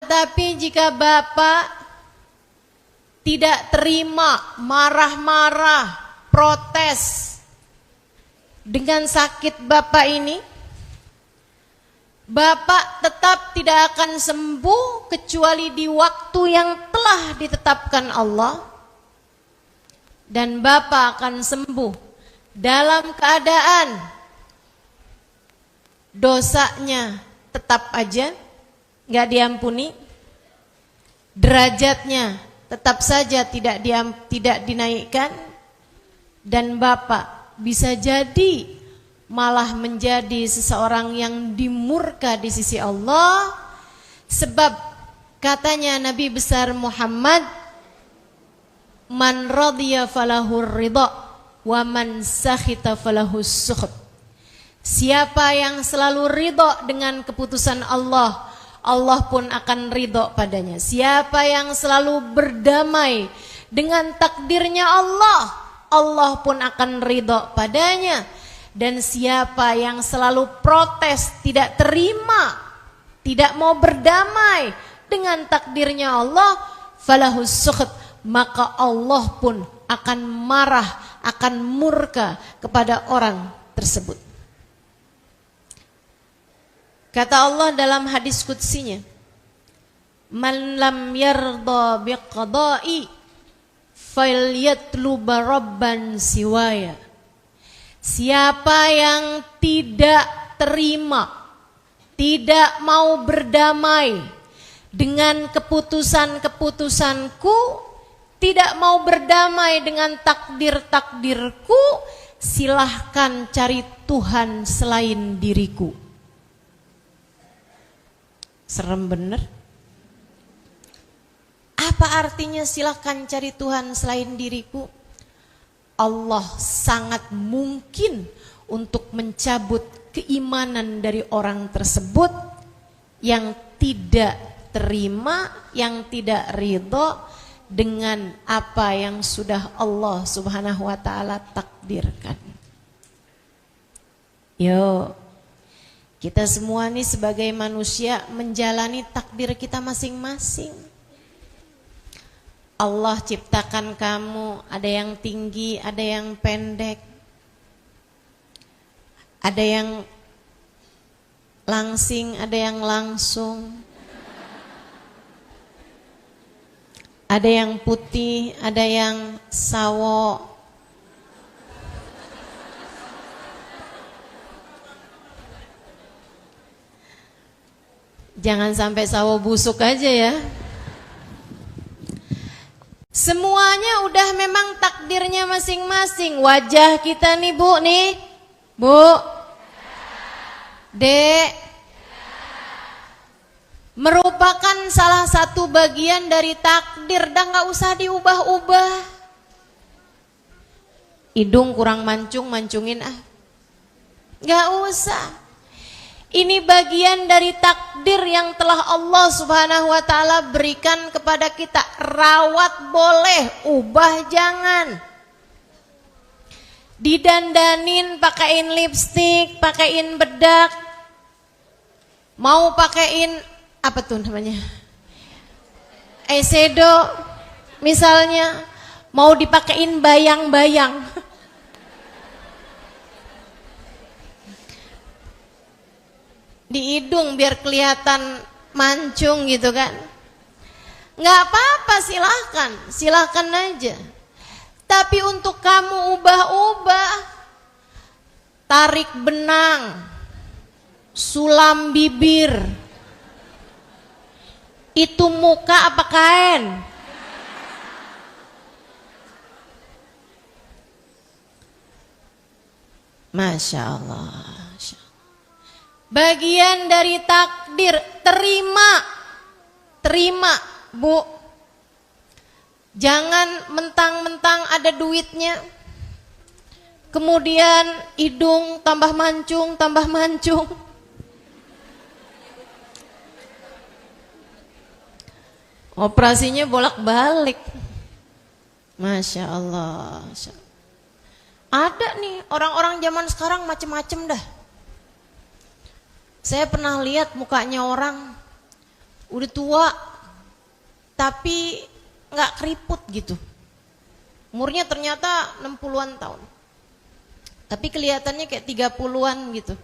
tetapi jika Bapak tidak terima, marah-marah, protes dengan sakit Bapak ini, Bapak tetap tidak akan sembuh kecuali di waktu yang telah ditetapkan Allah. Dan Bapak akan sembuh dalam keadaan dosanya tetap aja gak diampuni, derajatnya tetap saja tidak dinaikkan, dan Bapak bisa jadi malah menjadi seseorang yang dimurka di sisi Allah. Sebab katanya Nabi besar Muhammad, man radhiya falahur ridha wa man sakhita falahus sukhut. Siapa yang selalu ridha dengan keputusan Allah, Allah pun akan ridha padanya. Siapa yang selalu berdamai dengan takdirnya Allah, Allah pun akan ridha padanya. Dan siapa yang selalu protes, tidak terima, tidak mau berdamai dengan takdirnya Allah, falahus sukhut, maka Allah pun akan marah, akan murka kepada orang tersebut. Kata Allah dalam hadis qudsinya, man lam yarda biqada'i falyatluba rabban siwaya. Siapa yang tidak terima, tidak mau berdamai dengan keputusan-keputusanku, tidak mau berdamai dengan takdir-takdirku, silahkan cari Tuhan selain diriku. Serem bener. Apa artinya silahkan cari Tuhan selain diriku? Allah sangat mungkin untuk mencabut keimanan dari orang tersebut yang tidak terima, yang tidak ridho dengan apa yang sudah Allah Subhanahu wa ta'ala takdirkan. Yo, kita semua nih sebagai manusia menjalani takdir kita masing-masing. Allah ciptakan kamu, ada yang tinggi, ada yang pendek, ada yang langsing, ada yang langsung, ada yang putih, ada yang sawo. Jangan sampai sawo busuk aja ya. Semuanya udah memang takdirnya masing-masing. Wajah kita nih Bu, nih Bu, Dek, merupakan salah satu bagian dari takdir, dan gak usah diubah-ubah. Hidung kurang mancung, mancungin ah, gak usah. Ini bagian dari takdir yang telah Allah Subhanahu wa ta'ala berikan kepada kita. Rawat boleh, ubah jangan. Didandanin, pakaiin lipstik, pakaiin bedak, mau pakaiin apa tuh namanya, eyeshadow misalnya, mau dipakein bayang-bayang. Di hidung biar kelihatan mancung gitu kan. Nggak apa-apa, silahkan aja. Tapi untuk kamu ubah-ubah, tarik benang, sulam bibir, itu muka apa kain? Masya Allah. Bagian dari takdir, terima Bu. Jangan mentang-mentang ada duitnya, kemudian hidung tambah mancung, operasinya bolak-balik. Masya Allah. Ada nih orang-orang zaman sekarang macem-macem dah. Saya pernah lihat mukanya orang udah tua tapi nggak keriput gitu. Umurnya ternyata 60-an tahun. Tapi kelihatannya kayak 30-an gitu.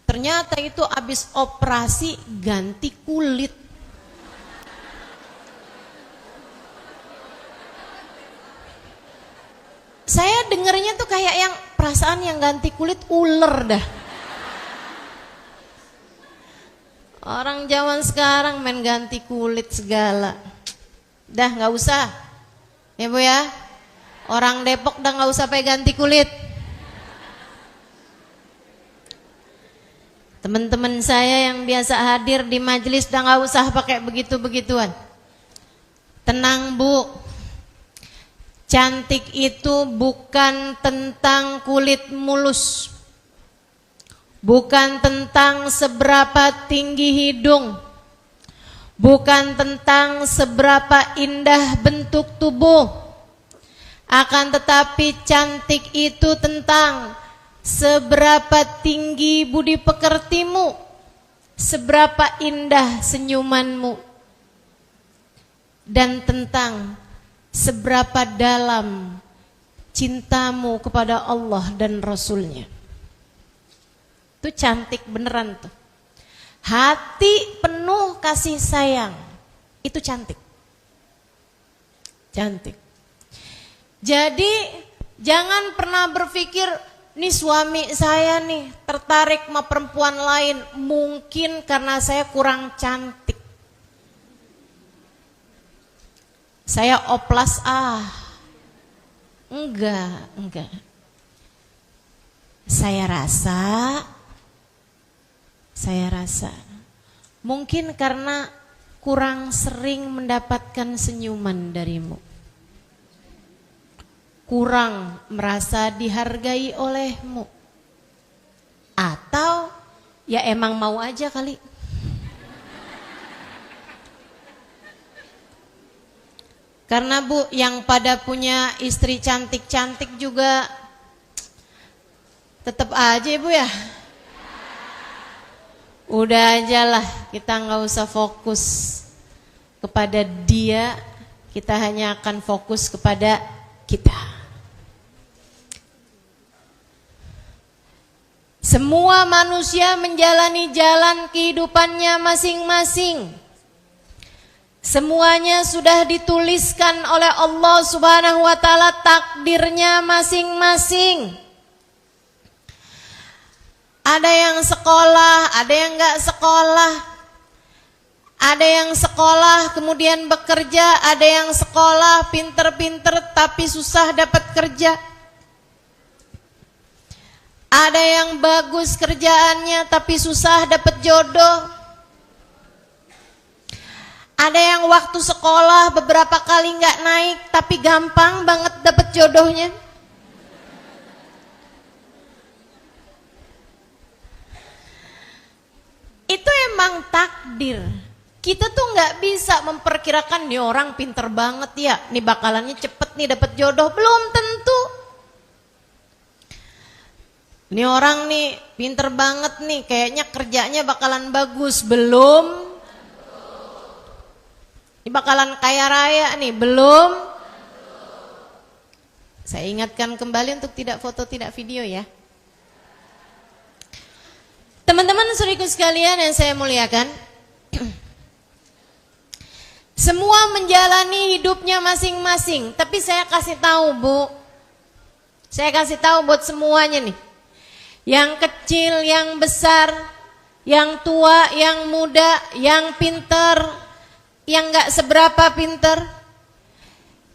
Ternyata itu habis operasi ganti kulit. Saya dengernya tuh kayak yang perasaan yang ganti kulit ular dah. Orang zaman sekarang main ganti kulit segala. Dah nggak usah, ya Bu ya. Orang Depok dah nggak usah pakai ganti kulit. Teman-teman saya yang biasa hadir di majelis dah nggak usah pakai begitu-begituan. Tenang Bu, cantik itu bukan tentang kulit mulus, bukan tentang seberapa tinggi hidung, bukan tentang seberapa indah bentuk tubuh. Akan tetapi cantik itu tentang seberapa tinggi budi pekertimu, seberapa indah senyumanmu, dan tentang seberapa dalam cintamu kepada Allah dan Rasulnya. Itu cantik beneran tuh. Hati penuh kasih sayang, itu cantik. Cantik. Jadi jangan pernah berpikir, nih suami saya nih tertarik sama perempuan lain, mungkin karena saya kurang cantik. Saya oplas enggak. Saya rasa mungkin karena kurang sering mendapatkan senyuman darimu, kurang merasa dihargai olehmu, atau ya emang mau aja kali. Karena Bu, yang pada punya istri cantik-cantik juga tetap aja Bu ya. Udah aja lah, kita nggak usah fokus kepada dia, kita hanya akan fokus kepada kita. Semua manusia menjalani jalan kehidupannya masing-masing. Semuanya sudah dituliskan oleh Allah Subhanahu wa taala, takdirnya masing-masing. Ada yang sekolah, ada yang enggak sekolah. Ada yang sekolah kemudian bekerja, ada yang sekolah pinter-pinter tapi susah dapat kerja. Ada yang bagus kerjaannya tapi susah dapat jodoh. Ada yang waktu sekolah beberapa kali nggak naik tapi gampang banget dapat jodohnya. Itu emang takdir. Kita tuh nggak bisa memperkirakan nih orang pinter banget ya, nih bakalannya cepet nih dapat jodoh, belum tentu. Nih orang nih pinter banget nih, kayaknya kerjanya bakalan bagus, belum. Ini bakalan kaya raya nih, belum. Saya ingatkan kembali untuk tidak foto, tidak video ya. Teman-teman saudaraku sekalian yang saya muliakan, semua menjalani hidupnya masing-masing. Tapi saya kasih tahu Bu, saya kasih tahu buat semuanya nih, yang kecil, yang besar, yang tua, yang muda, yang pinter, yang gak seberapa pinter,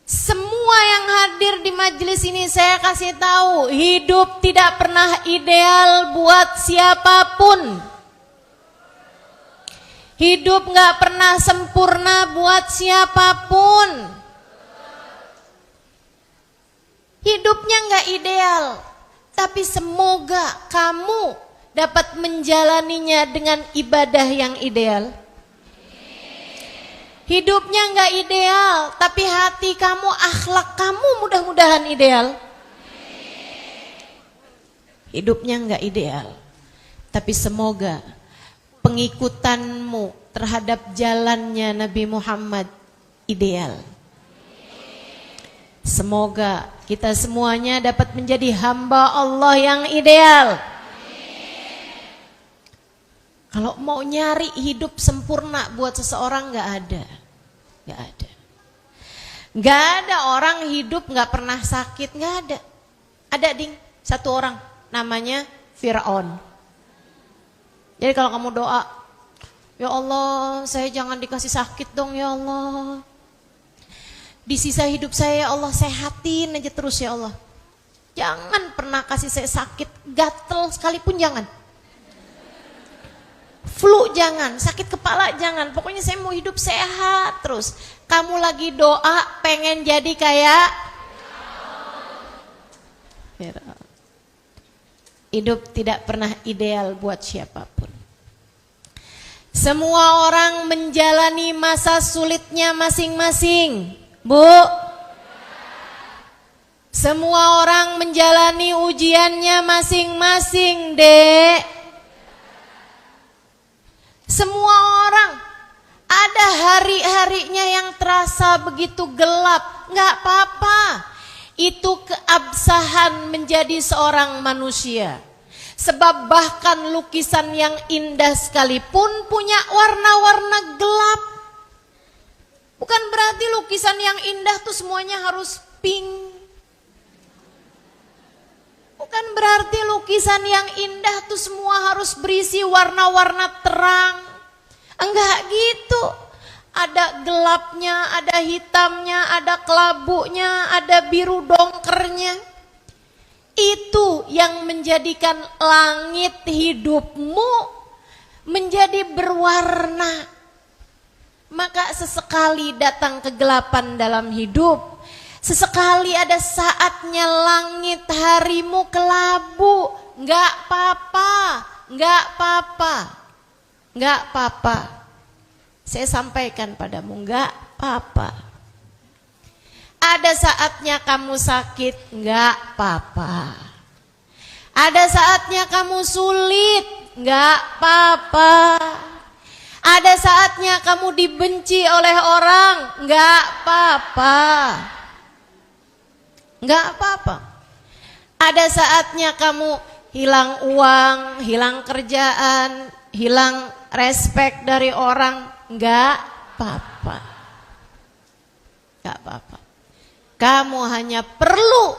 semua yang hadir di majelis ini saya kasih tahu, hidup tidak pernah ideal buat siapapun. Hidup gak pernah sempurna buat siapapun. Hidupnya gak ideal, tapi semoga kamu dapat menjalaninya dengan ibadah yang ideal. Hidupnya nggak ideal, tapi hati kamu, akhlak kamu mudah-mudahan ideal. Hidupnya nggak ideal, tapi semoga pengikutanmu terhadap jalannya Nabi Muhammad ideal. Semoga kita semuanya dapat menjadi hamba Allah yang ideal. Kalau mau nyari hidup sempurna buat seseorang nggak ada. Nggak ada orang hidup nggak pernah sakit, nggak ada. Ada ding, satu orang namanya Fir'aun. Jadi kalau kamu doa, ya Allah saya jangan dikasih sakit dong ya Allah. Di sisa hidup saya ya Allah sehatin aja terus ya Allah. Jangan pernah kasih saya sakit, gatel sekalipun jangan. Flu jangan, sakit kepala jangan. Pokoknya saya mau hidup sehat terus. Kamu lagi doa pengen jadi kayak Fir'aun. Hidup tidak pernah ideal buat siapapun. Semua orang menjalani masa sulitnya masing-masing. Bu, semua orang menjalani ujiannya masing-masing, Dek. Semua orang ada hari-harinya yang terasa begitu gelap. Nggak apa-apa. Itu keabsahan menjadi seorang manusia. Sebab bahkan lukisan yang indah sekalipun punya warna-warna gelap. Bukan berarti lukisan yang indah tuh semuanya harus pink. Bukan berarti lukisan yang indah tuh semua harus berisi warna-warna terang. Enggak gitu. Ada gelapnya, ada hitamnya, ada kelabunya, ada biru dongkernya. Itu yang menjadikan langit hidupmu menjadi berwarna. Maka sesekali datang kegelapan dalam hidup. Sesekali ada saatnya langit harimu kelabu. Enggak apa-apa, enggak apa-apa, enggak apa-apa. Saya sampaikan padamu, enggak apa-apa. Ada saatnya kamu sakit, enggak apa-apa. Ada saatnya kamu sulit, enggak apa-apa. Ada saatnya kamu dibenci oleh orang, enggak apa-apa. Enggak apa-apa. Ada saatnya kamu hilang uang, hilang kerjaan, hilang respek dari orang, enggak apa-apa. Enggak apa-apa. Kamu hanya perlu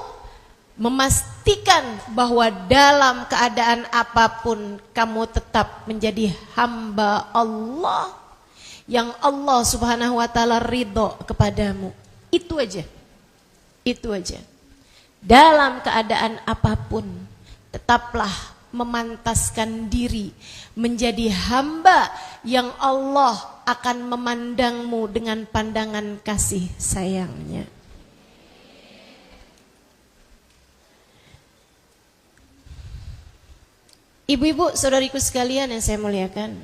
memastikan bahwa dalam keadaan apapun kamu tetap menjadi hamba Allah yang Allah Subhanahu wa taala ridho kepadamu. Itu aja. Itu aja. Dalam keadaan apapun tetaplah memantaskan diri menjadi hamba yang Allah akan memandangmu dengan pandangan kasih sayangnya. Ibu-ibu, saudariku sekalian yang saya muliakan.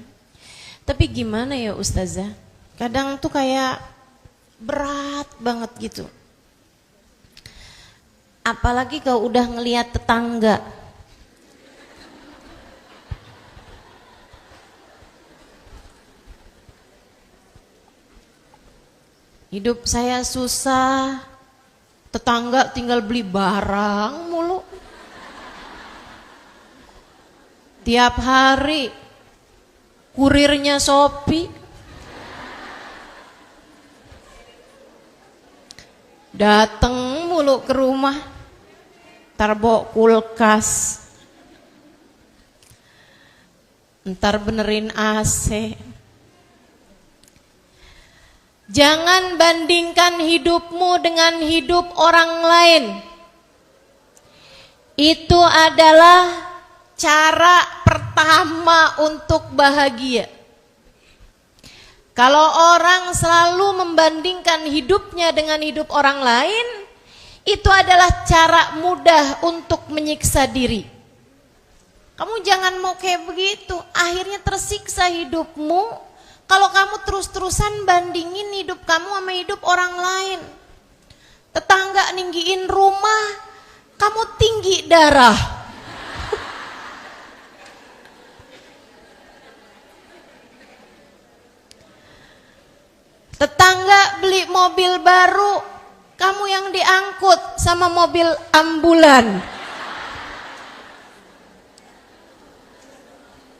Tapi gimana ya Ustazah? Kadang tuh kayak berat banget gitu. Apalagi kalau udah ngelihat tetangga. Hidup saya susah. Tetangga tinggal beli barang mulu. Tiap hari kurirnya Shopee. Dateng mulu ke rumah. Ntar bawa kulkas. Ntar benerin AC. Jangan bandingkan hidupmu dengan hidup orang lain. Itu adalah cara pertama untuk bahagia. Kalau orang selalu membandingkan hidupnya dengan hidup orang lain, itu adalah cara mudah untuk menyiksa diri. Kamu jangan mau kayak begitu, akhirnya tersiksa hidupmu kalau kamu terus-terusan bandingin hidup kamu sama hidup orang lain. Tetangga ninggiin rumah, kamu tinggi darah. Tetangga beli mobil baru, kamu yang diangkut sama mobil ambulan.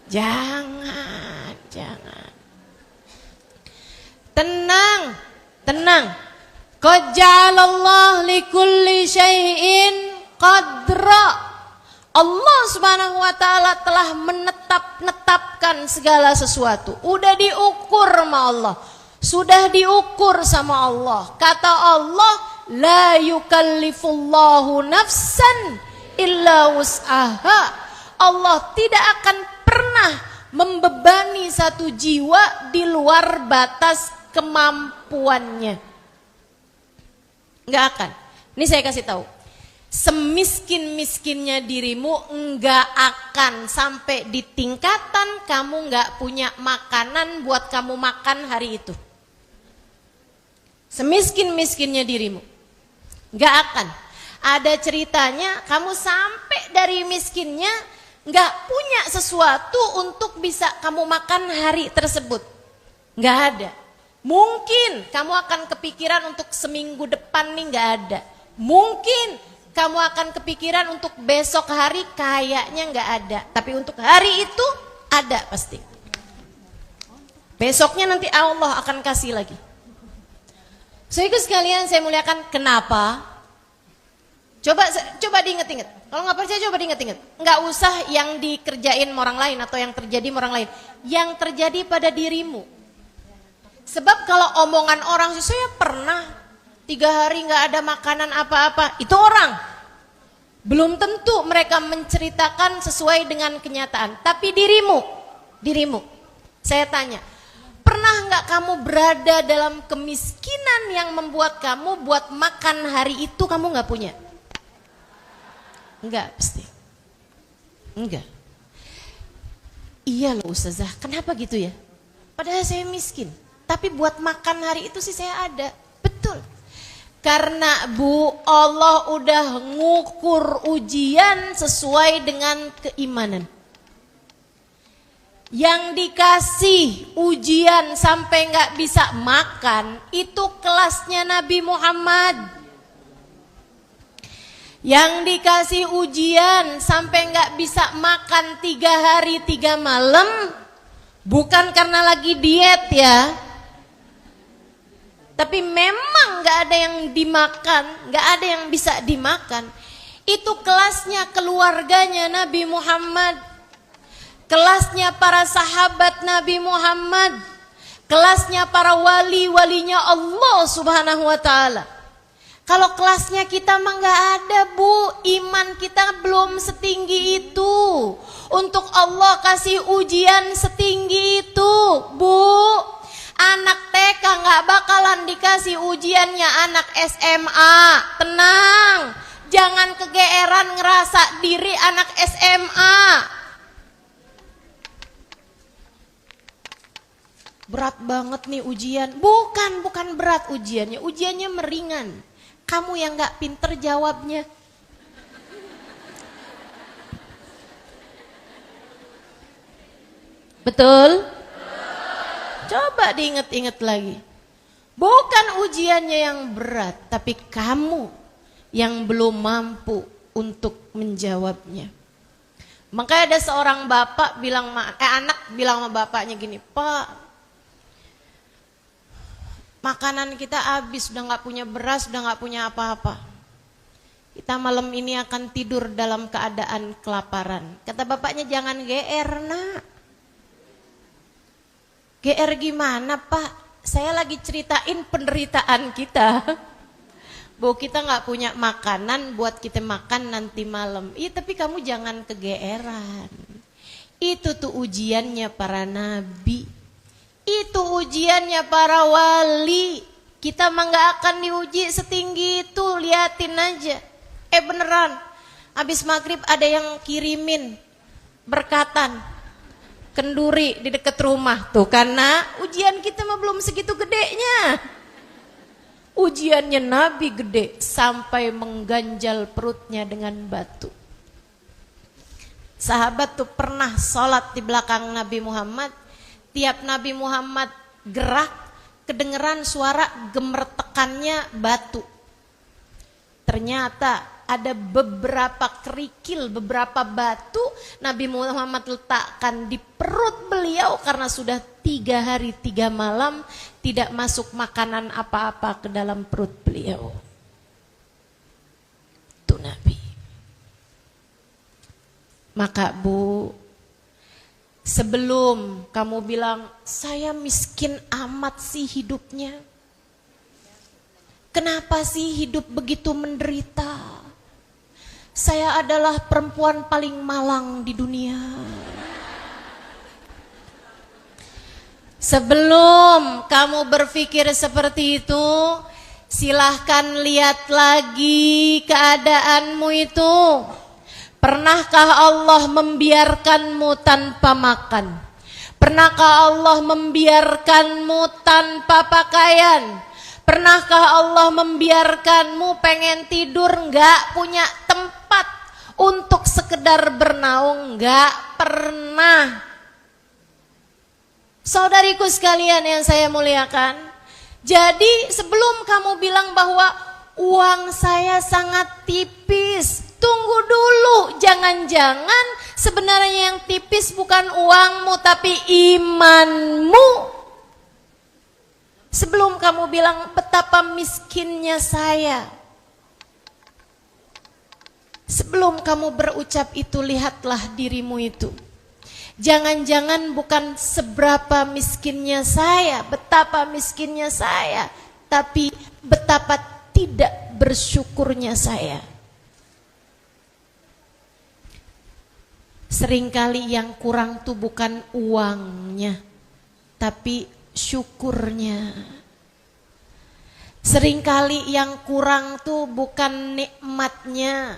Jangan. Tenang. Qad ja'alallahu likulli syai'in qadra. Allah Subhanahu wa taala telah menetapkan segala sesuatu. Udah diukur sama Allah. Sudah diukur sama Allah. Kata Allah, la yukallifullahu nafsan illa wus'aha. Allah tidak akan pernah membebani satu jiwa di luar batas kemampuannya. Enggak akan. Ini saya kasih tahu. Semiskin-miskinnya dirimu enggak akan sampai di tingkatan kamu enggak punya makanan buat kamu makan hari itu. Semiskin-miskinnya dirimu enggak akan. Ada ceritanya kamu sampai dari miskinnya enggak punya sesuatu untuk bisa kamu makan hari tersebut. Enggak ada. Mungkin kamu akan kepikiran untuk seminggu depan nih, enggak ada. Mungkin kamu akan kepikiran untuk besok hari, kayaknya enggak ada. Tapi untuk hari itu ada pasti. Besoknya nanti Allah akan kasih lagi. Saudara sekalian saya muliakan, kenapa? Coba diingat-ingat. Kalau nggak percaya coba diingat-ingat. Nggak usah yang dikerjain orang lain atau yang terjadi orang lain. Yang terjadi pada dirimu. Sebab kalau omongan orang, saya pernah 3 hari nggak ada makanan apa-apa, itu orang. Belum tentu mereka menceritakan sesuai dengan kenyataan. Tapi dirimu, saya tanya, pernah nggak kamu berada dalam kemiskinan yang membuat kamu buat makan hari itu kamu nggak punya? Enggak pasti. Enggak. Iya loh Ustazah, kenapa gitu ya? Padahal saya miskin, tapi buat makan hari itu sih saya ada. Betul. Karena Bu, Allah udah ngukur ujian sesuai dengan keimanan. Yang dikasih ujian sampai nggak bisa makan, itu kelasnya Nabi Muhammad. Yang dikasih ujian sampai nggak bisa makan 3 hari 3 malam, bukan karena lagi diet ya, tapi memang nggak ada yang dimakan, nggak ada yang bisa dimakan. Itu kelasnya keluarganya Nabi Muhammad, kelasnya para sahabat Nabi Muhammad, kelasnya para wali-walinya Allah Subhanahu wa taala. Kalau kelasnya kita mah nggak ada Bu, iman kita belum setinggi itu. Untuk Allah kasih ujian setinggi itu Bu. Anak TK nggak bakalan dikasih ujiannya anak SMA. Tenang, jangan kegeeran ngerasa diri anak SMA. Berat banget nih ujian. Bukan berat ujiannya, ujiannya meringan. Kamu yang gak pinter jawabnya. Betul? Coba diingat-ingat lagi. Bukan ujiannya yang berat, tapi kamu yang belum mampu untuk menjawabnya. Makanya ada seorang bapak bilang, anak bilang sama bapaknya gini, Pak, makanan kita habis, sudah nggak punya beras, sudah nggak punya apa-apa. Kita malam ini akan tidur dalam keadaan kelaparan. Kata bapaknya, jangan GR nak. GR gimana Pak? Saya lagi ceritain penderitaan kita. Bahwa kita nggak punya makanan buat kita makan nanti malam. Iya tapi kamu jangan kegeeran. Itu tuh ujiannya para nabi. Itu ujiannya para wali. Kita mah gak akan diuji setinggi itu, liatin aja. Beneran, habis maghrib ada yang kirimin berkatan, kenduri di dekat rumah. Tuh karena ujian kita mah belum segitu gedenya. Ujiannya Nabi gede, sampai mengganjal perutnya dengan batu. Sahabat tuh pernah sholat di belakang Nabi Muhammad. Tiap Nabi Muhammad gerak, kedengeran suara gemertekannya batu. Ternyata ada beberapa kerikil, beberapa batu Nabi Muhammad letakkan di perut beliau karena sudah 3 hari 3 malam tidak masuk makanan apa-apa ke dalam perut beliau. Itu Nabi. Maka Bu, sebelum kamu bilang saya miskin amat sih hidupnya, kenapa sih hidup begitu menderita? Saya adalah perempuan paling malang di dunia. Sebelum kamu berpikir seperti itu, silahkan lihat lagi keadaanmu itu. Pernahkah Allah membiarkanmu tanpa makan? Pernahkah Allah membiarkanmu tanpa pakaian? Pernahkah Allah membiarkanmu pengen tidur nggak punya tempat untuk sekedar bernaung? Nggak pernah. Saudariku sekalian yang saya muliakan, jadi sebelum kamu bilang bahwa uang saya sangat tipis, tunggu dulu, jangan-jangan sebenarnya yang tipis bukan uangmu tapi imanmu. Sebelum kamu bilang betapa miskinnya saya, sebelum kamu berucap itu, lihatlah dirimu itu. Jangan-jangan bukan seberapa miskinnya saya, betapa miskinnya saya, tapi betapa tidak bersyukurnya saya. Seringkali yang kurang tuh bukan uangnya, tapi syukurnya. Seringkali yang kurang tuh bukan nikmatnya,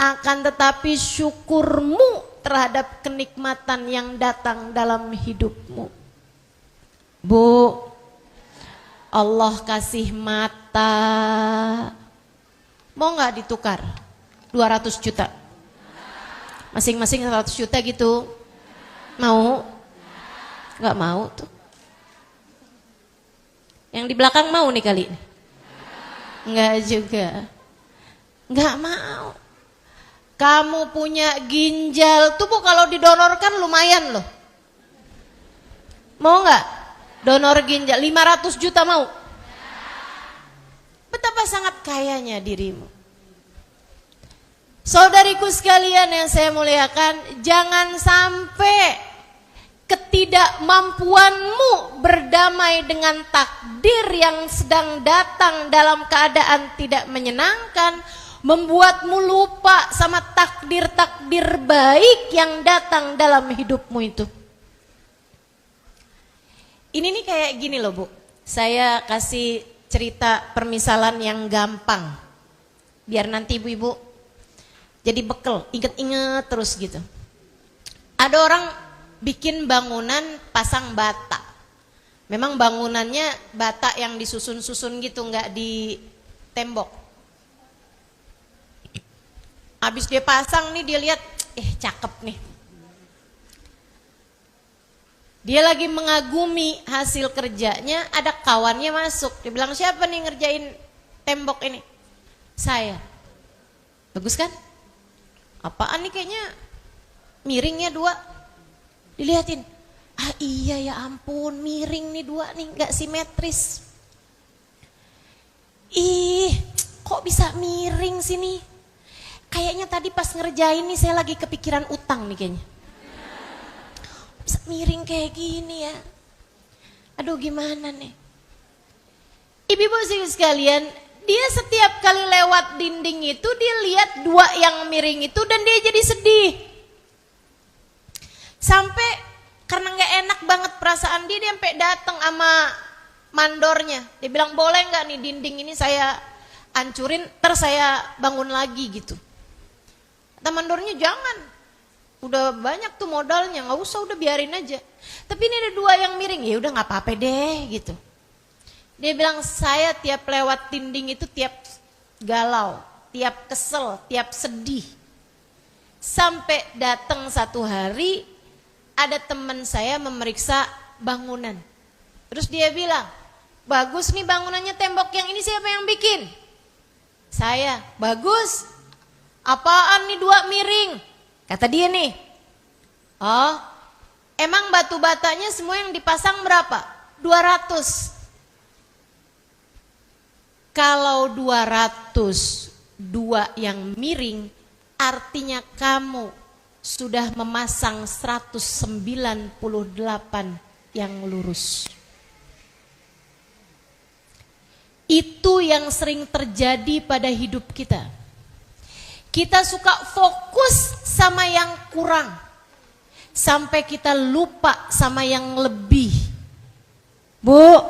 akan tetapi syukurmu terhadap kenikmatan yang datang dalam hidupmu. Bu, Allah kasih mata, mau gak ditukar 200 juta? Masing-masing 100 juta gitu. Mau? Gak mau tuh. Yang di belakang mau nih kali ini? Enggak juga. Enggak mau. Kamu punya ginjal tuh Bu, kalau didonorkan lumayan loh. Mau enggak? Donor ginjal 500 juta mau? Betapa sangat kayanya dirimu. Saudariku sekalian yang saya muliakan, jangan sampai ketidakmampuanmu berdamai dengan takdir yang sedang datang dalam keadaan tidak menyenangkan, membuatmu lupa sama takdir-takdir baik yang datang dalam hidupmu itu. Ini nih kayak gini loh Bu, saya kasih cerita permisalan yang gampang, biar nanti ibu-ibu jadi bekal, inget-inget terus gitu. Ada orang bikin bangunan pasang bata. Memang bangunannya bata yang disusun-susun gitu, nggak di tembok. Habis dia pasang nih, dia lihat, cakep nih. Dia lagi mengagumi hasil kerjanya, ada kawannya masuk. Dia bilang, siapa nih ngerjain tembok ini? Saya. Bagus kan? Apaan nih, kayaknya miringnya 2. Dilihatin, iya ya ampun, miring nih 2 nih, gak simetris. Kok bisa miring sini? Kayaknya tadi pas ngerjain nih saya lagi kepikiran utang nih kayaknya. Bisa miring kayak gini ya. Aduh gimana nih? Ibu-ibu sekalian, dia setiap kali lewat dinding itu dia lihat 2 yang miring itu dan dia jadi sedih. Sampai karena gak enak banget perasaan dia sampai datang sama mandornya. Dia bilang, boleh gak nih dinding ini saya hancurin, ntar saya bangun lagi gitu. Kata mandornya, jangan, udah banyak tuh modalnya, gak usah, udah biarin aja. Tapi ini ada 2 yang miring, ya udah gak apa-apa deh gitu. Dia bilang, saya tiap lewat dinding itu tiap galau, tiap kesel, tiap sedih. Sampai datang satu hari, ada teman saya memeriksa bangunan. Terus dia bilang, bagus nih bangunannya, tembok yang ini siapa yang bikin? Saya. Bagus. Apaan nih 2 miring? Kata dia nih. Oh, emang batu batanya semua yang dipasang berapa? 200. Kalau 202 yang miring, artinya kamu sudah memasang 198 yang lurus. Itu yang sering terjadi pada hidup kita. Kita suka fokus sama yang kurang, sampai kita lupa sama yang lebih. Bu,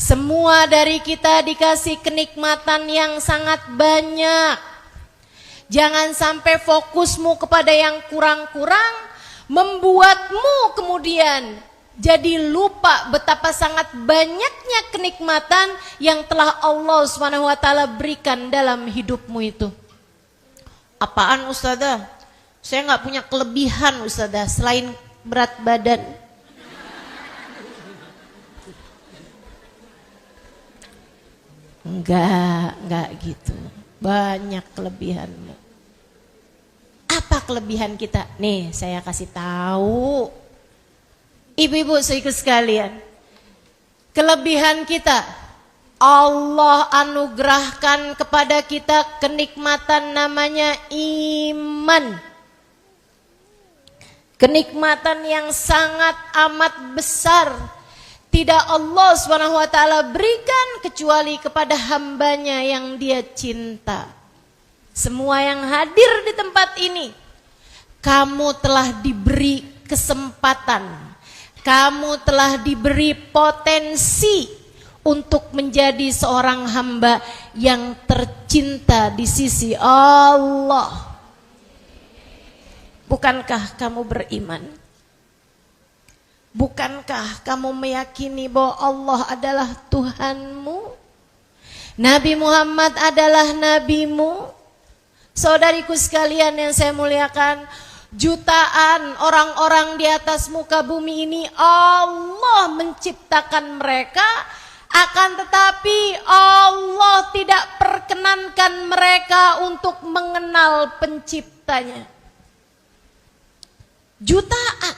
semua dari kita dikasih kenikmatan yang sangat banyak. Jangan sampai fokusmu kepada yang kurang-kurang membuatmu kemudian jadi lupa betapa sangat banyaknya kenikmatan yang telah Allah SWT berikan dalam hidupmu itu. Apaan Ustazah? Saya nggak punya kelebihan Ustazah selain berat badan. Enggak gitu. Banyak kelebihanmu. Apa kelebihan kita? Nih, saya kasih tahu. Ibu-ibu saudaraku sekalian. Kelebihan kita, Allah anugerahkan kepada kita kenikmatan namanya iman. Kenikmatan yang sangat amat besar. Tidak Allah SWT berikan kecuali kepada hambanya yang dia cinta. Semua yang hadir di tempat ini, kamu telah diberi kesempatan, kamu telah diberi potensi untuk menjadi seorang hamba yang tercinta di sisi Allah. Bukankah kamu beriman? Bukankah kamu meyakini bahwa Allah adalah Tuhanmu? Nabi Muhammad adalah nabimu? Saudariku sekalian yang saya muliakan, jutaan orang-orang di atas muka bumi ini Allah menciptakan mereka, akan tetapi Allah tidak perkenankan mereka untuk mengenal penciptanya. Jutaan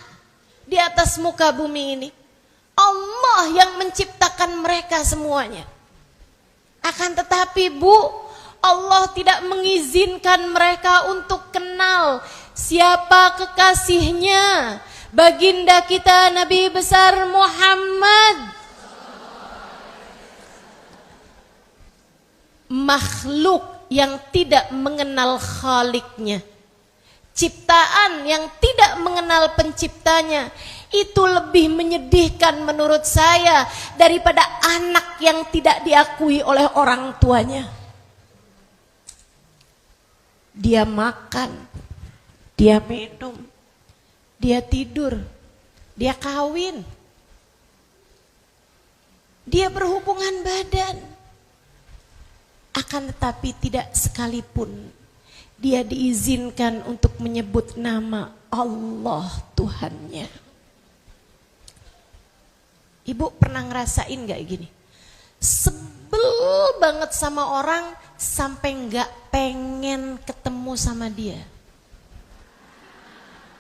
di atas muka bumi ini, Allah yang menciptakan mereka semuanya. Akan tetapi Allah tidak mengizinkan mereka untuk kenal siapa kekasihnya, baginda kita Nabi besar Muhammad. Makhluk yang tidak mengenal Khaliknya, ciptaan yang tidak mengenal penciptanya, itu lebih menyedihkan menurut saya daripada anak yang tidak diakui oleh orang tuanya. Dia makan, dia minum, dia tidur, dia kawin, dia berhubungan badan. Akan tetapi tidak sekalipun dia diizinkan untuk menyebut nama Allah Tuhannya. Ibu pernah ngerasain gak gini? Sebel banget sama orang sampai gak pengen ketemu sama dia.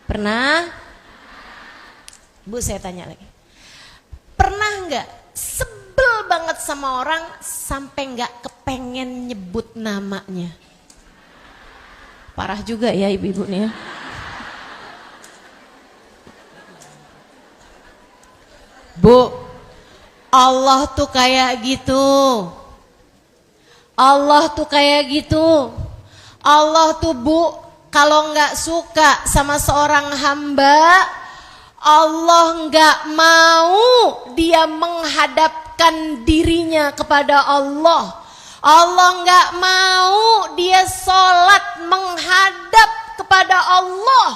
Pernah? Bu, saya tanya lagi. Pernah gak sebel banget sama orang sampai gak kepengen nyebut namanya? Parah juga ya ibu-ibu nih ya. Bu, Allah tuh kayak gitu. Allah tuh kayak gitu. Allah tuh Bu, kalau nggak suka sama seorang hamba, Allah nggak mau dia menghadapkan dirinya kepada Allah. Allah nggak mau dia sholat menghadap kepada Allah.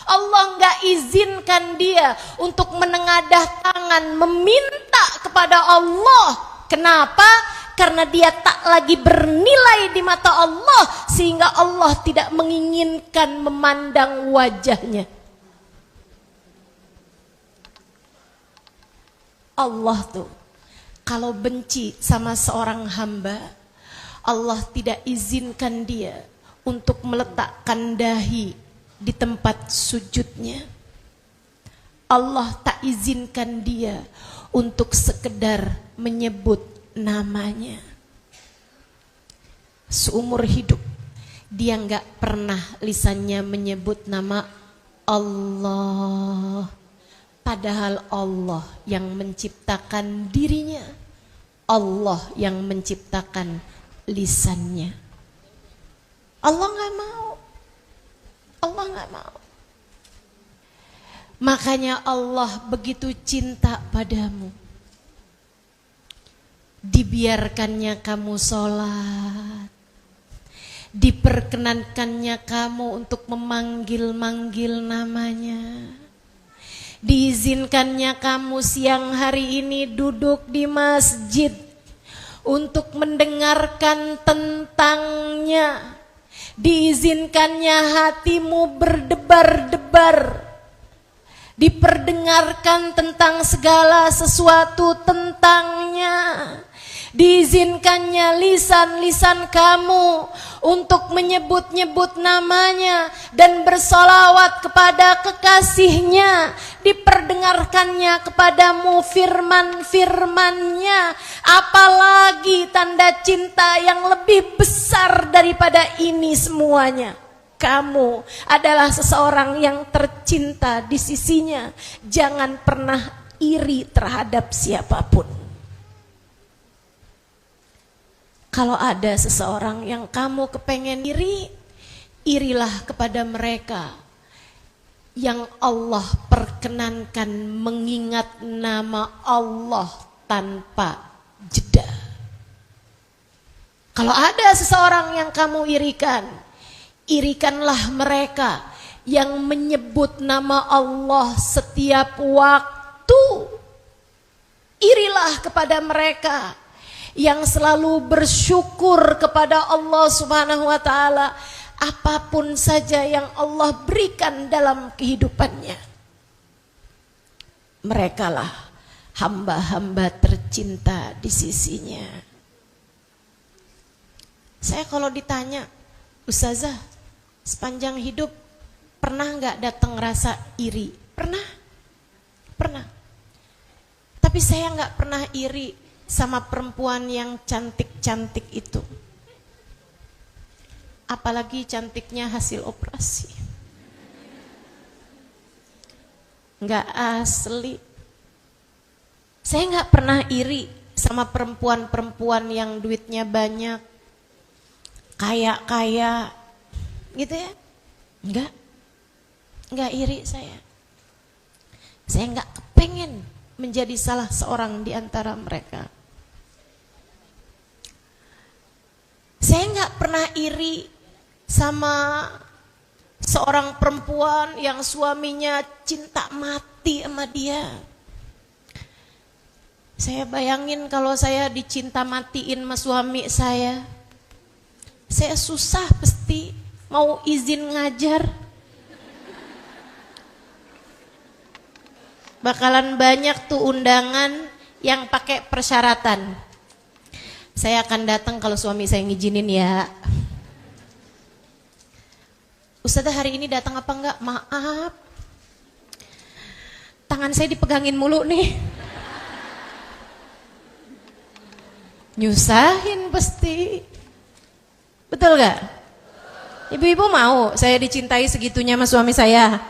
Allah nggak izinkan dia untuk menengadah tangan meminta kepada Allah. Kenapa? Karena dia tak lagi bernilai di mata Allah, sehingga Allah tidak menginginkan memandang wajahnya. Allah tuh kalau benci sama seorang hamba, Allah tidak izinkan dia untuk meletakkan dahi di tempat sujudnya. Allah tak izinkan dia untuk sekedar menyebut namanya. Seumur hidup dia nggak pernah lisannya menyebut nama Allah. Padahal Allah yang menciptakan dirinya, Allah yang menciptakan lisannya. Allah nggak mau, Allah nggak mau. Makanya Allah begitu cinta padamu, dibiarkannya kamu sholat, diperkenankannya kamu untuk memanggil-manggil namanya, diizinkannya kamu siang hari ini duduk di masjid untuk mendengarkan tentangnya, diizinkannya hatimu berdebar-debar, diperdengarkan tentang segala sesuatu tentangnya, diizinkannya lisan-lisan kamu untuk menyebut-nyebut namanya dan bersolawat kepada kekasihnya, diperdengarkannya kepadamu firman-firmannya. Apalagi tanda cinta yang lebih besar daripada ini semuanya. Kamu adalah seseorang yang tercinta di sisinya. Jangan pernah iri terhadap siapapun. Kalau ada seseorang yang kamu kepengen iri, irilah kepada mereka yang Allah perkenankan mengingat nama Allah tanpa jeda. Kalau ada seseorang yang kamu irikan, irikanlah mereka yang menyebut nama Allah setiap waktu. Irilah kepada mereka yang selalu bersyukur kepada Allah Subhanahu wa taala apapun saja yang Allah berikan dalam kehidupannya. Merekalah hamba-hamba tercinta di sisinya. Saya kalau ditanya, Ustazah, sepanjang hidup pernah nggak datang rasa iri? Pernah, pernah. Tapi saya nggak pernah iri sama perempuan yang cantik-cantik itu. Apalagi cantiknya hasil operasi. Nggak asli. Saya nggak pernah iri sama perempuan-perempuan yang duitnya banyak, kaya-kaya, gitu ya. Nggak iri saya. Saya nggak kepengen menjadi salah seorang di antara mereka. Saya nggak pernah iri sama seorang perempuan yang suaminya cinta mati sama dia. Saya bayangin kalau saya dicinta matiin sama suami saya susah pasti mau izin ngajar. Bakalan banyak tuh undangan yang pakai persyaratan. Saya akan datang kalau suami saya ngizinin ya. Ustazah hari ini datang apa enggak? Maaf, tangan saya dipegangin mulu nih. Nyusahin pasti. Betul gak? Ibu-ibu mau saya dicintai segitunya sama suami saya?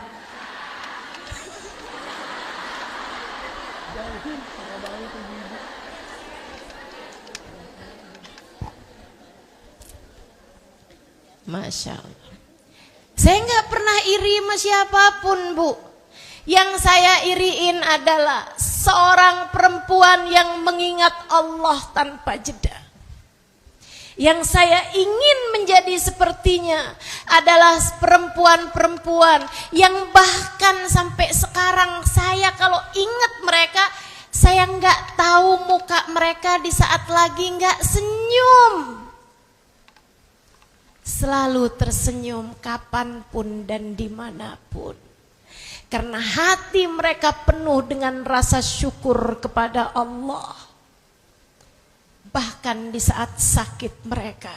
Masya Allah. Saya nggak pernah iri sama siapapun, Bu. Yang saya iriin adalah seorang perempuan yang mengingat Allah tanpa jeda. Yang saya ingin menjadi sepertinya adalah perempuan-perempuan yang bahkan sampai sekarang saya kalau ingat mereka, saya nggak tahu muka mereka di saat lagi nggak senyum. Selalu tersenyum kapanpun dan dimanapun. Karena hati mereka penuh dengan rasa syukur kepada Allah. Bahkan di saat sakit mereka,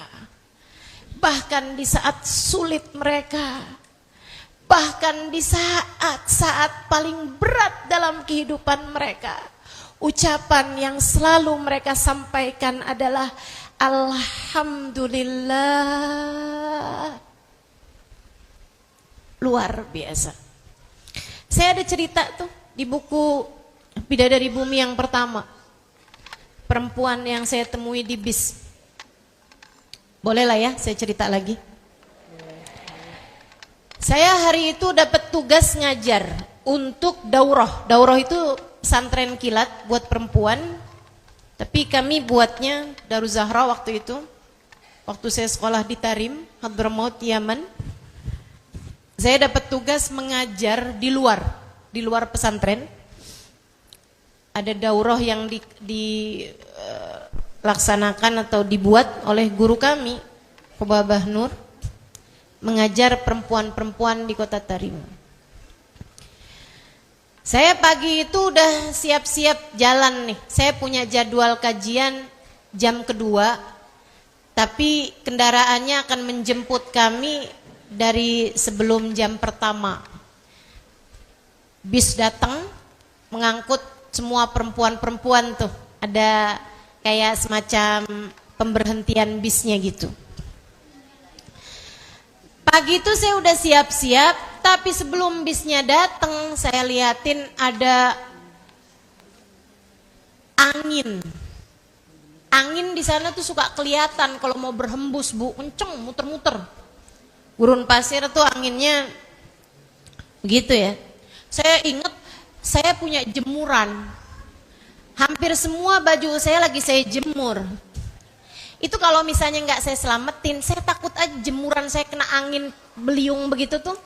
bahkan di saat sulit mereka, bahkan di saat-saat paling berat dalam kehidupan mereka, ucapan yang selalu mereka sampaikan adalah Alhamdulillah. Luar biasa. Saya ada cerita tuh di buku Bidadari Bumi yang pertama. Perempuan yang saya temui di bis. Boleh lah ya saya cerita lagi. Saya hari itu dapat tugas ngajar untuk daurah. Daurah itu pesantren kilat buat perempuan. Tapi kami buatnya Darul Zahra waktu itu. Waktu saya sekolah di Tarim, Hadramaut, Yaman. Saya dapat tugas mengajar di luar pesantren. Ada daurah yang dilaksanakan atau dibuat oleh guru kami, Babah Nur, mengajar perempuan-perempuan di kota Tarim. Saya pagi itu udah siap-siap jalan nih. Saya punya jadwal kajian jam kedua, tapi kendaraannya akan menjemput kami dari sebelum jam pertama. Bis datang mengangkut semua perempuan-perempuan tuh. Ada kayak semacam pemberhentian bisnya gitu. Pagi itu saya udah siap-siap, tapi sebelum bisnya datang saya liatin ada angin. Angin di sana tuh suka kelihatan kalau mau berhembus, Bu, kenceng, muter-muter. Gurun pasir tuh anginnya begitu ya. Saya ingat saya punya jemuran. Hampir semua baju saya lagi saya jemur. Itu kalau misalnya nggak saya selamatin, saya takut aja jemuran saya kena angin beliung begitu tuh.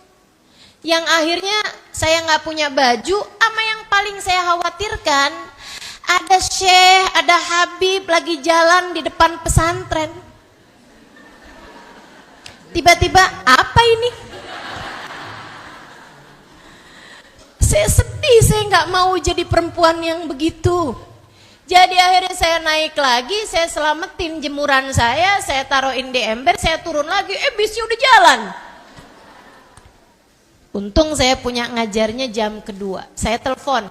Yang akhirnya saya nggak punya baju, sama yang paling saya khawatirkan, ada Syekh, ada Habib lagi jalan di depan pesantren. Tiba-tiba, apa ini? Saya sedih, saya nggak mau jadi perempuan yang begitu. Jadi akhirnya saya naik lagi, saya selamatin jemuran saya taruhin di ember, saya turun lagi, bisnya udah jalan. Untung saya punya ngajarnya jam kedua. Saya telepon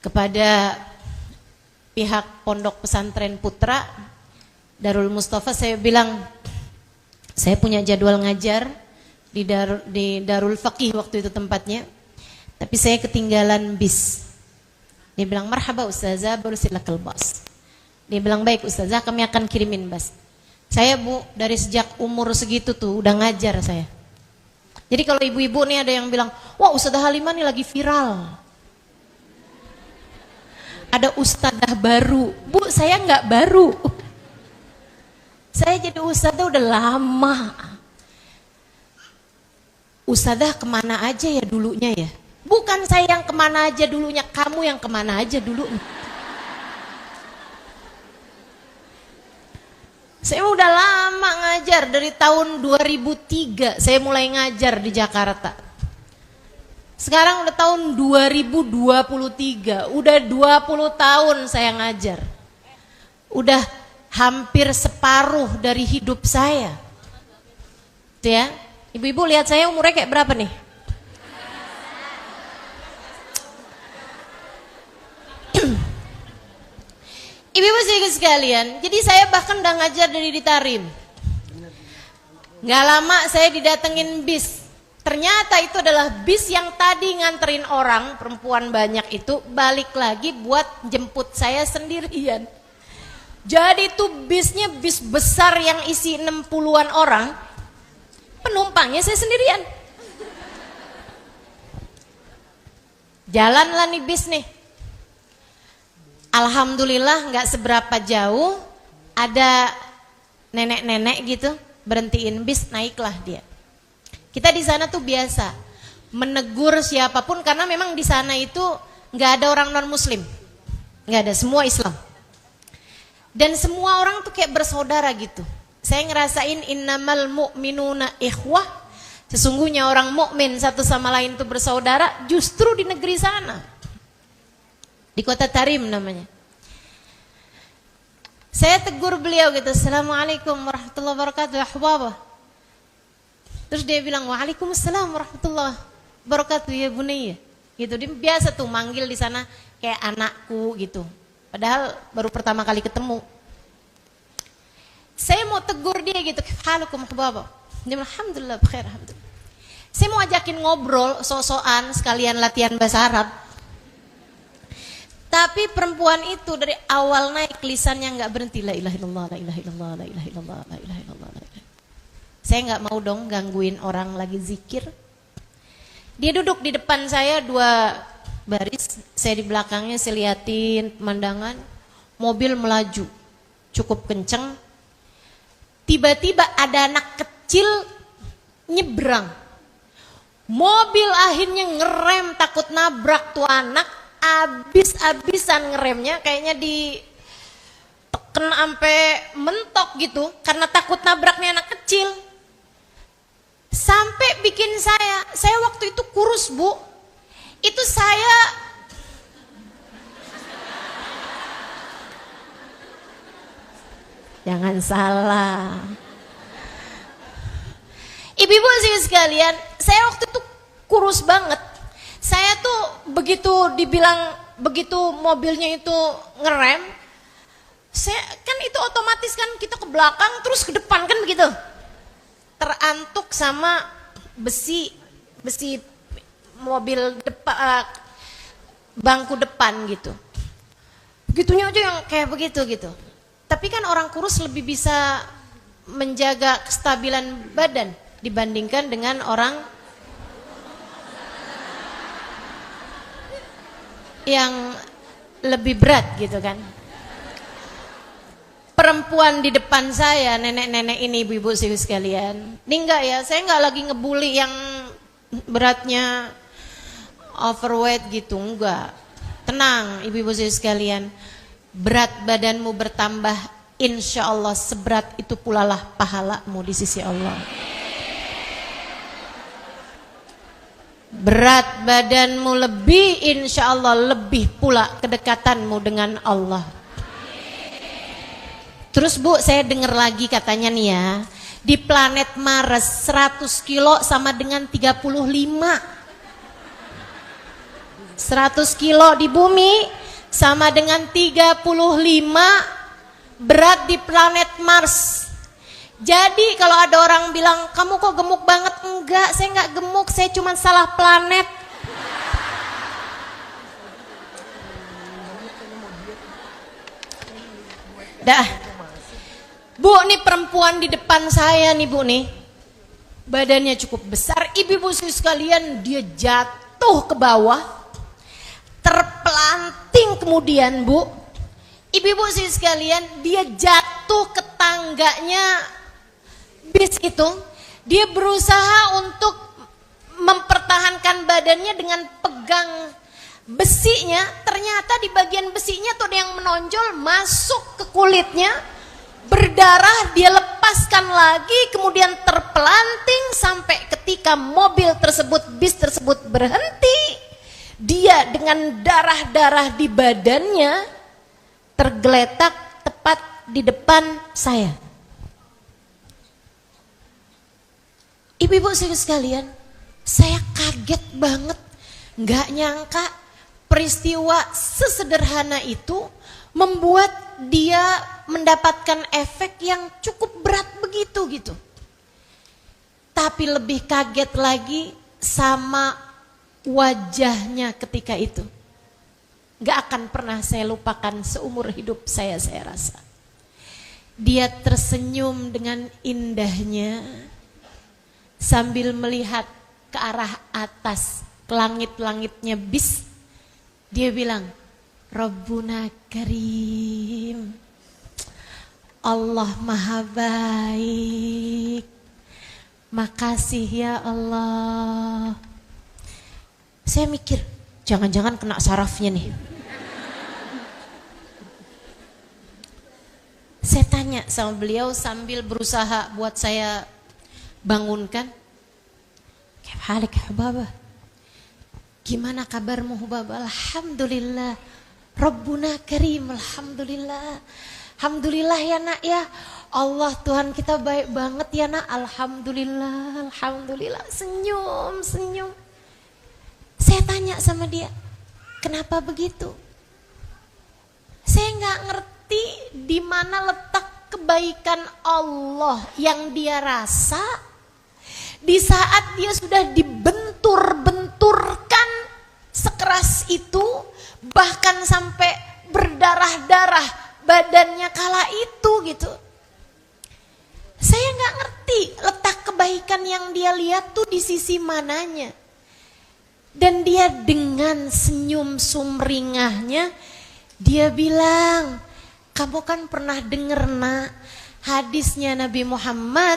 kepada pihak Pondok Pesantren Putra Darul Mustafa, saya bilang saya punya jadwal ngajar di Darul Faqih waktu itu tempatnya, tapi saya ketinggalan bis. Dia bilang, marhaba ustazah, baru silakal bas. Dia bilang, baik ustazah, kami akan kirimin bas. Saya, Bu, dari sejak umur segitu tuh udah ngajar saya. Jadi kalau ibu-ibu nih ada yang bilang, wah Ustazah Halimah nih lagi viral, ada ustazah baru. Bu, saya nggak baru. Saya jadi ustazah udah lama. Ustazah kemana aja ya dulunya ya? Bukan saya yang kemana aja dulunya, kamu yang kemana aja dulunya. Saya udah lama ngajar, dari tahun 2003 saya mulai ngajar di Jakarta. Sekarang udah tahun 2023, udah 20 tahun saya ngajar. Udah hampir separuh dari hidup saya. Tuh ya, ibu-ibu lihat saya umurnya kayak berapa nih? Ibu-ibu sekalian, jadi saya bahkan udah ngajar dari di Tarim. Nggak lama saya didatengin bis. Ternyata itu adalah bis yang tadi nganterin orang, perempuan banyak itu, balik lagi buat jemput saya sendirian. Jadi itu bisnya bis besar yang isi 60-an orang, penumpangnya saya sendirian. Jalanlah nih bis nih. Alhamdulillah nggak seberapa jauh ada nenek-nenek gitu berhentiin bis, naiklah dia. Kita di sana tuh biasa menegur siapapun karena memang di sana itu nggak ada orang non Muslim, nggak ada, semua Islam. Dan semua orang tuh kayak bersaudara gitu. Saya ngerasain innamal mu'minuna ikhwah. Sesungguhnya orang mukmin satu sama lain itu bersaudara justru di negeri sana. Di kota Tarim namanya. Saya tegur beliau gitu, Assalamualaikum warahmatullahi wabarakatuh, ahbaba. Terus dia bilang, Waalaikumsalam warahmatullahi wabarakatuh, ya bunayya. Gitu, dia biasa tuh manggil di sana kayak anakku gitu. Padahal baru pertama kali ketemu. Saya mau tegur dia gitu, halukum ahbaba. Dia bilang, alhamdulillah, bkhair, alhamdulillah. Saya mau ajakin ngobrol, sok-sokan, sekalian latihan bahasa Arab. Tapi perempuan itu dari awal naik lisannya nggak berhenti, la ilaha illallah, la ilaha illallah, la ilaha illallah, la ilaha illallah, la ilaha. Saya nggak mau dong gangguin orang lagi zikir. Dia duduk di depan saya 2 baris, saya di belakangnya, saya liatin pemandangan. Mobil melaju cukup kenceng. Tiba-tiba ada anak kecil nyebrang. Mobil akhirnya ngerem takut nabrak tuh anak, abis-abisan ngeremnya, kayaknya diteken sampai mentok gitu karena takut nabraknya anak kecil. Sampai bikin saya waktu itu kurus, Bu. Itu saya jangan salah. Ibu-ibu sekalian, saya waktu itu kurus banget. Saya tuh begitu mobilnya itu ngerem, saya kan itu otomatis kan kita ke belakang terus ke depan kan begitu. Terantuk sama besi mobil depan, bangku depan gitu. Begitunya aja yang kayak begitu gitu. Tapi kan orang kurus lebih bisa menjaga kestabilan badan dibandingkan dengan orang yang lebih berat gitu kan. Perempuan di depan saya, nenek-nenek ini, ibu-ibu sekalian, ini enggak ya, saya enggak lagi ngebully yang beratnya overweight gitu, enggak. Tenang ibu-ibu sekalian, berat badanmu bertambah, insya Allah seberat itu pula lah pahalamu di sisi Allah. Berat badanmu lebih, insya Allah lebih pula kedekatanmu dengan Allah. Terus Bu, saya dengar lagi katanya nih ya, di planet Mars 100 kilo sama dengan 35. 100 kilo di bumi sama dengan 35 berat di planet Mars. Jadi kalau ada orang bilang, kamu kok gemuk banget? Enggak, saya enggak gemuk, saya cuma salah planet. Dah. Bu, nih perempuan di depan saya nih Bu nih. Badannya cukup besar, ibu-ibu sekalian, dia jatuh ke bawah. Terpelanting kemudian Bu. Ibu-ibu sekalian, dia jatuh ke tangganya bis itu. Dia berusaha untuk mempertahankan badannya dengan pegang besinya. Ternyata di bagian besinya tuh ada yang menonjol, masuk ke kulitnya, berdarah, dia lepaskan lagi, kemudian terpelanting sampai ketika mobil tersebut, bis tersebut berhenti, dia dengan darah-darah di badannya tergeletak tepat di depan saya. Ibu-ibu sekalian, saya kaget banget, nggak nyangka peristiwa sesederhana itu membuat dia mendapatkan efek yang cukup berat begitu gitu. Tapi lebih kaget lagi sama wajahnya ketika itu. Gak akan pernah saya lupakan seumur hidup saya rasa. Dia tersenyum dengan indahnya sambil melihat ke arah atas, ke langit-langitnya bis. Dia bilang, Rabbuna Karim, Allah Maha Baik, makasih ya Allah. Saya mikir, jangan-jangan kena sarafnya nih. Saya tanya sama beliau sambil berusaha buat saya bangunkan. halik Hubabah? Gimana kabarmu Hubabah? Alhamdulillah, Rabbuna Karim, alhamdulillah. Alhamdulillah ya nak ya, Allah Tuhan kita baik banget ya nak, alhamdulillah, alhamdulillah. Senyum, senyum. Saya tanya sama dia, kenapa begitu? Saya nggak ngerti di mana letak kebaikan Allah yang dia rasa di saat dia sudah dibentur-benturkan sekeras itu, bahkan sampai berdarah-darah badannya kala itu gitu. Saya nggak ngerti letak kebaikan yang dia lihat tuh di sisi mananya. Dan dia dengan senyum sumringahnya, dia bilang, kamu kan pernah denger nak hadisnya Nabi Muhammad,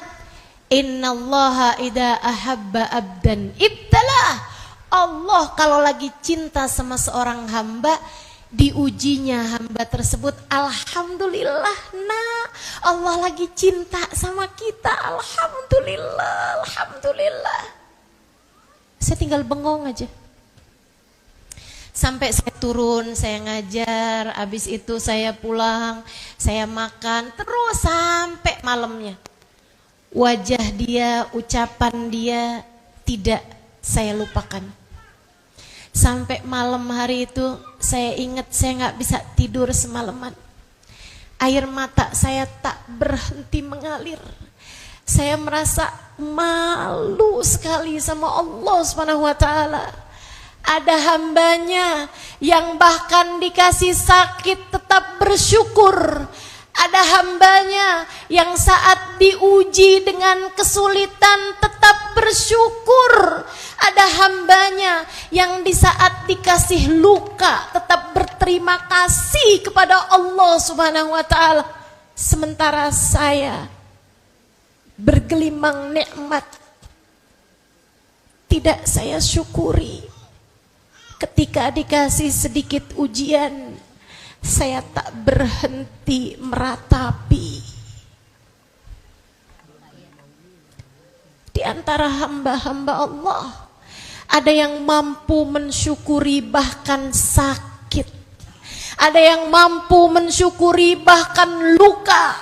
innallaha idza ahabba abdan ibtalah. Allah kalau lagi cinta sama seorang hamba, diujinya hamba tersebut. Alhamdulillah nak, Allah lagi cinta sama kita, alhamdulillah, alhamdulillah. Saya tinggal bengong aja. Sampai saya turun, saya ngajar, habis itu saya pulang, saya makan, terus sampai malamnya. Wajah dia, ucapan dia tidak saya lupakan. Sampai malam hari itu saya ingat saya nggak bisa tidur semalaman. Air mata saya tak berhenti mengalir. Saya merasa malu sekali sama Allah Subhanahu wa taala. Ada hambanya yang bahkan dikasih sakit tetap bersyukur. Ada hambanya yang saat diuji dengan kesulitan tetap bersyukur. Ada hambanya yang di saat dikasih luka tetap berterima kasih kepada Allah Subhanahu wa taala. Sementara saya bergelimang nikmat tidak saya syukuri. Ketika dikasih sedikit ujian, saya tak berhenti meratapi. Di antara hamba-hamba Allah, ada yang mampu mensyukuri bahkan sakit. Ada yang mampu mensyukuri bahkan luka.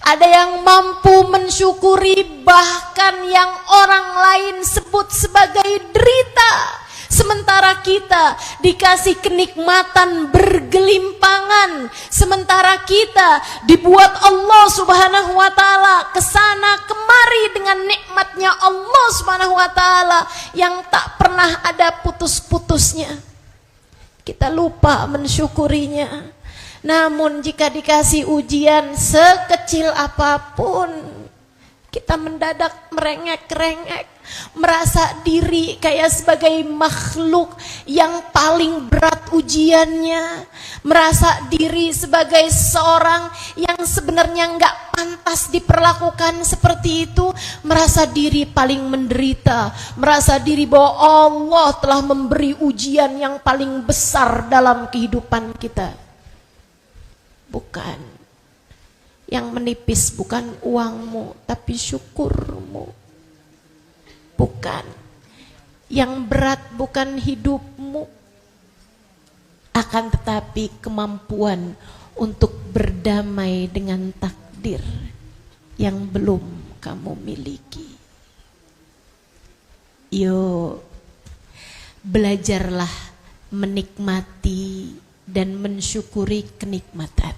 Ada yang mampu mensyukuri bahkan yang orang lain sebut sebagai derita. Sementara kita dikasih kenikmatan bergelimpangan. Sementara kita dibuat Allah Subhanahu wa taala kesana kemari dengan nikmatnya Allah Subhanahu wa taala yang tak pernah ada putus-putusnya. Kita lupa mensyukurinya. Namun jika dikasih ujian sekecil apapun, kita mendadak merengek-rengek, merasa diri kayak sebagai makhluk yang paling berat ujiannya, merasa diri sebagai seorang yang sebenarnya nggak pantas diperlakukan seperti itu, merasa diri paling menderita, merasa diri bahwa Allah telah memberi ujian yang paling besar dalam kehidupan kita. Bukan. Yang menipis bukan uangmu, tapi syukurmu. Bukan. Yang berat bukan hidupmu, akan tetapi kemampuan untuk berdamai dengan takdir yang belum kamu miliki. Yuk, belajarlah menikmati dan mensyukuri kenikmatan.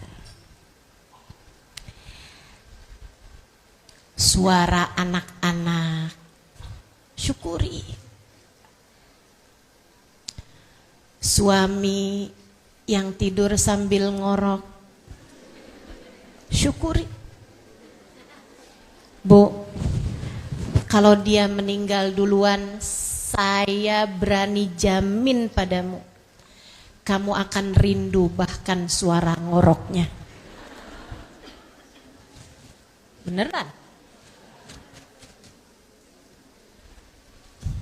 Suara anak-anak, syukuri. Suami yang tidur sambil ngorok, syukuri. Bu, kalau dia meninggal duluan, saya berani jamin padamu, kamu akan rindu bahkan suara ngoroknya. Beneran.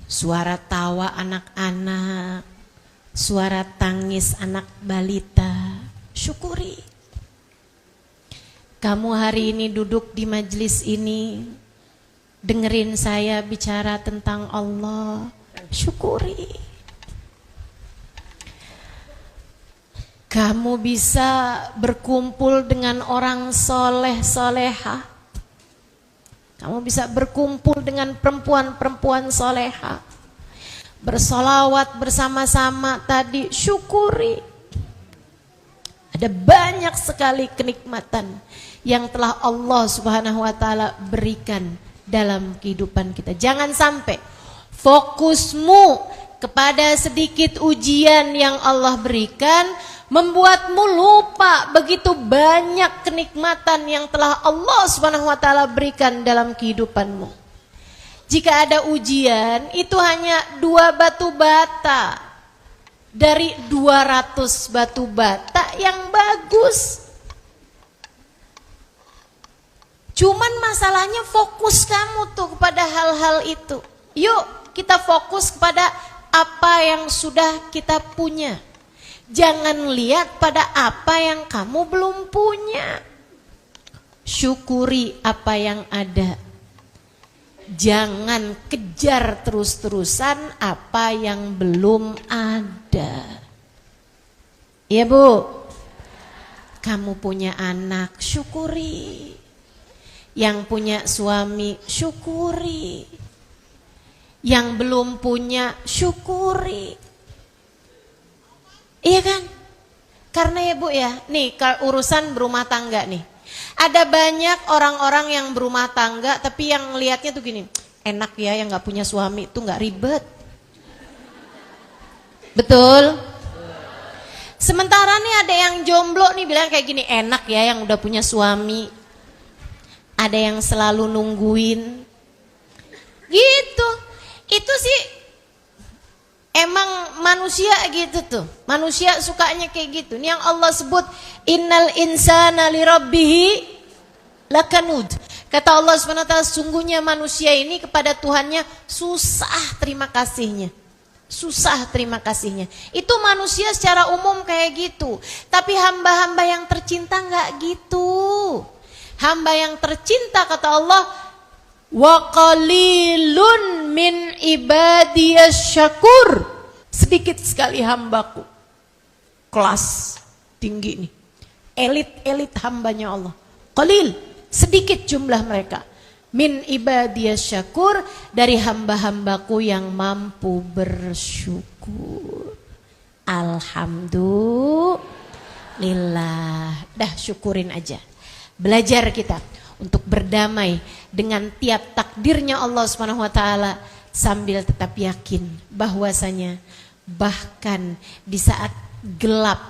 Suara tawa anak-anak, suara tangis anak balita, syukuri. Kamu hari ini duduk di majelis ini, dengerin saya bicara tentang Allah, syukuri. Kamu bisa berkumpul dengan orang soleh soleha. Kamu bisa berkumpul dengan perempuan-perempuan soleha. Bersolawat bersama-sama tadi, syukuri. Ada banyak sekali kenikmatan yang telah Allah Subhanahu wa taala berikan dalam kehidupan kita. Jangan sampai fokusmu kepada sedikit ujian yang Allah berikan membuatmu lupa begitu banyak kenikmatan yang telah Allah Subhanahu wa taala berikan dalam kehidupanmu. Jika ada ujian, itu hanya 2 batu bata dari 200 batu bata yang bagus. Cuman masalahnya fokus kamu tuh kepada hal-hal itu. Yuk kita fokus kepada apa yang sudah kita punya. Jangan lihat pada apa yang kamu belum punya. Syukuri apa yang ada. Jangan kejar terus-terusan apa yang belum ada. Iya Bu, kamu punya anak, syukuri. Yang punya suami, syukuri. Yang belum punya, syukuri. Iya kan? Karena ya Bu ya, nih urusan berumah tangga nih. Ada banyak orang-orang yang berumah tangga tapi yang lihatnya tuh gini, enak ya yang gak punya suami tuh gak ribet. Betul? Sementara nih ada yang jomblo nih bilang kayak gini, enak ya yang udah punya suami. Ada yang selalu nungguin. Gitu. Itu sih emang manusia gitu tuh. Manusia sukanya kayak gitu. Ini yang Allah sebut innal insana lirabbihi lakanud. Kata Allah SWT, sungguhnya manusia ini kepada Tuhannya susah terima kasihnya. Susah terima kasihnya. Itu manusia secara umum kayak gitu. Tapi hamba-hamba yang tercinta enggak gitu. Hamba yang tercinta kata Allah, wa qalilun min ibadiyas syakur. Sedikit sekali hambaku. Kelas tinggi nih. Elit-elit hambanya Allah. Qalil, sedikit jumlah mereka. Min ibadiyas syakur, dari hamba-hambaku yang mampu bersyukur. Alhamdulillah. Dah syukurin aja. Belajar kita untuk berdamai dengan tiap takdirnya Allah Subhanahu wa taala sambil tetap yakin bahwasanya bahkan di saat gelap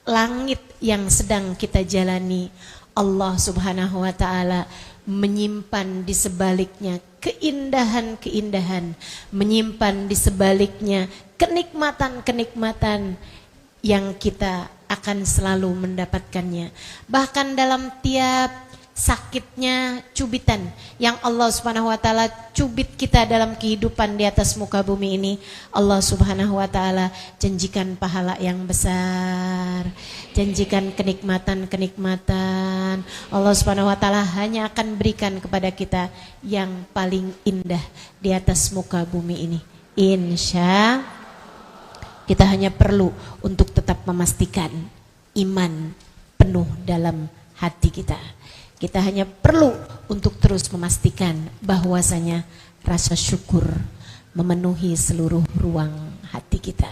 langit yang sedang kita jalani, Allah Subhanahu wa taala menyimpan di sebaliknya keindahan-keindahan, menyimpan di sebaliknya kenikmatan-kenikmatan yang kita akan selalu mendapatkannya. Bahkan dalam tiap sakitnya cubitan yang Allah Subhanahu wa taala cubit kita dalam kehidupan di atas muka bumi ini, Allah Subhanahu wa taala janjikan pahala yang besar, janjikan kenikmatan-kenikmatan. Allah Subhanahu wa taala hanya akan berikan kepada kita yang paling indah di atas muka bumi ini. Insya kita hanya perlu untuk tetap memastikan iman penuh dalam hati kita. Kita hanya perlu untuk terus memastikan bahwasanya rasa syukur memenuhi seluruh ruang hati kita.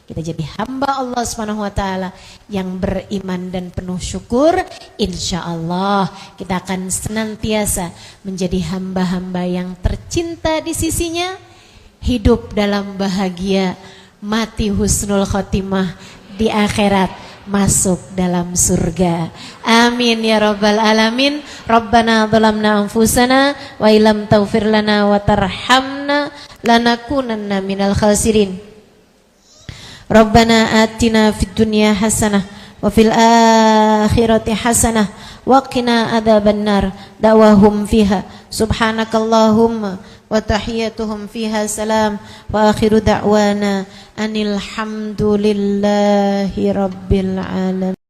Kita jadi hamba Allah Subhanahu wa taala yang beriman dan penuh syukur. Insya Allah kita akan senantiasa menjadi hamba-hamba yang tercinta di sisinya, hidup dalam bahagia, mati husnul khotimah, di akhirat masuk dalam surga. Amin ya rabbal alamin. Rabbana zalamna anfusana wa illam taghfir lana wa tarhamna lanakunanna minal khasirin. Rabbana atina fid dunya hasanah wa fil akhirati hasanah wa qina adzabannar. Da'wahum fiha subhanakallahumma wa tahiyyatuhum fiha salam wa akhiru da'wana anil hamdulillahi rabbil alamin.